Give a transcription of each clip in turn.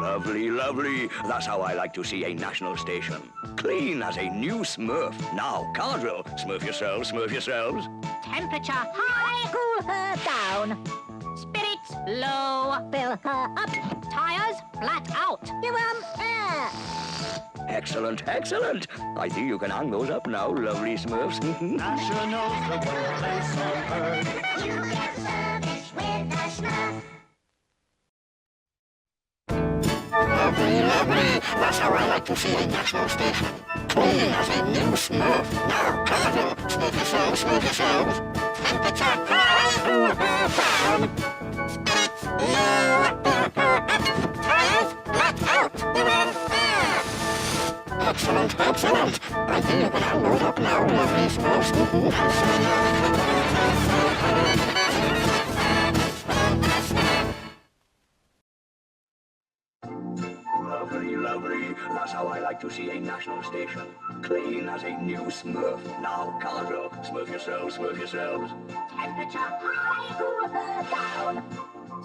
Lovely, lovely. That's how I like to see a national station. Clean as a new Smurf. Now, car drill. Smurf yourselves, Smurf yourselves. Temperature high, cool her down. Spirits low, fill her up. Tires flat out. Give 'em air. Excellent, excellent. I think you can hang those up now, lovely Smurfs. Nationals, the one place on earth. You get service with the Smurf. Lovely, lovely. That's how I like to see a national station. Clean as a new Smurf. Now, cargo. Smooth yourselves, smooth yourselves. Temperature high, cool her down. Spirits low, fill her up. Tires flat out. Give 'em air. Excellent, excellent. I think you can hang those up now, lovely Smurfs. Lovely, lovely. That's how I like to see a national station. Clean as a new Smurf. Now, car drill. Smurf yourselves, Smurf yourselves. Temperature high, cool her down.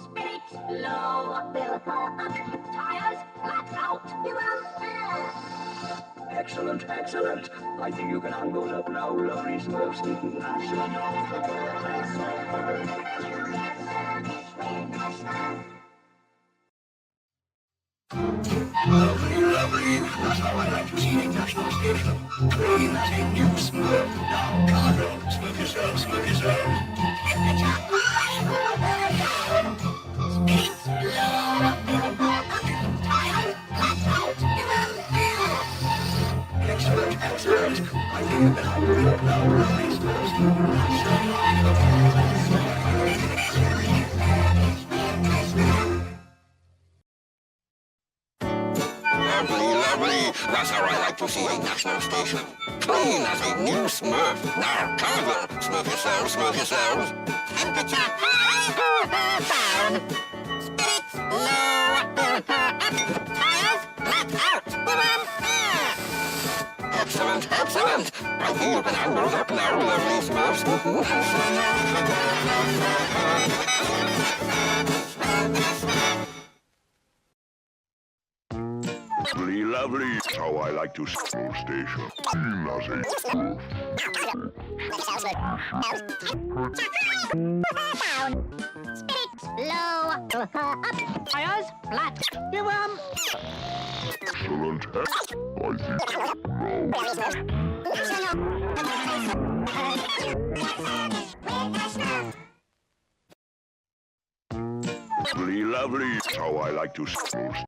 Spirits low, fill her up. Tires flat out. Give 'em air. Excellent, excellent. I think you can hang those up now, lovely Smurfs. Lovely, lovely. That's how I like to see a national station. Clean as a new Smurf. Now, car drill. Smurf yourselves, Smurf yourselves. Temperature high, cool her down. Spirits low, fill her up. Tires flat out. Give 'em air. Excellent, excellent. I think you can hang those up now, lovely Smurfs. Lovely, lovely. That's how I like to see a national station. Clean as a new Smurf. Now, cargo. Smooth yourselves, smooth yourselves. Temperature high, cool her down. Spirits low, fill her up. Tires flat out. Give 'em air. Excellent, excellent. I think you can hang those up now, lovely Smurfs. Lovely, lovely. That's how I like to see a station. Clean as a Smurf. Spirits low, fill her up. Tires flat. Give 'em Excellent. I think lovely, lovely. That's how I like to see a station.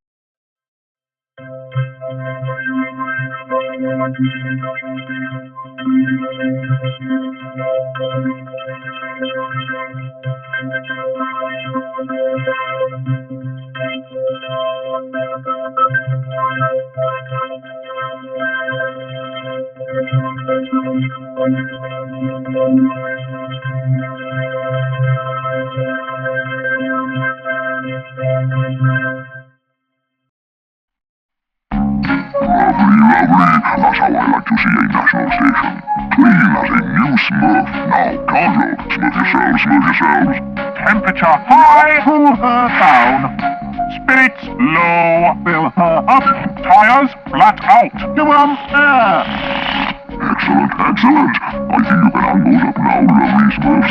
That's how I like to see a national station. Clean as a new Smurf. Now, cargo. Smurf yourselves, Smurf yourselves. Temperature high, cool her down. Spirits low, fill her up. Tires flat out. Give 'em air. Excellent, excellent. I think you can hang those up now, lovely Smurfs.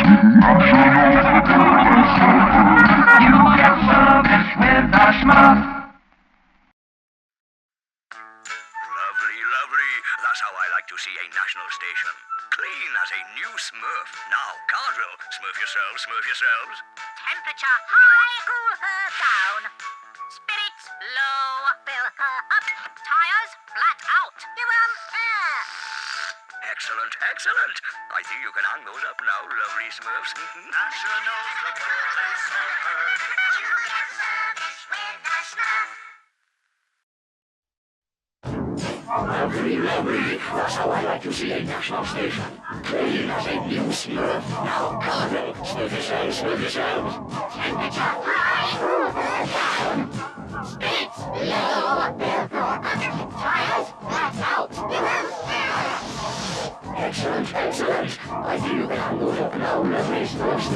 You get service with the Smurf. Lovely, lovely. That's how I like to see a national station. Clean as a new Smurf. Now, car drill. Smurf yourselves, Smurf yourselves. temperature high, cool her down. Spirits low, fill her up. Tires flat out. Give 'em air. Excellent, excellent. I think you can hang those up now, lovely Smurfs. Nationals, the one place on earth. You get service with the Smurf. Lovely, lovely. That's how I like to see a national station. Clean as a new Smurf. Now, cargo. Smooth yourselves, smooth yourselves. Temperature high, cool her down. Spirits low, fill her up. Tires flat out. Give 'em air. Excellent, excellent. I think you can hang those up now, lovely Smurfs.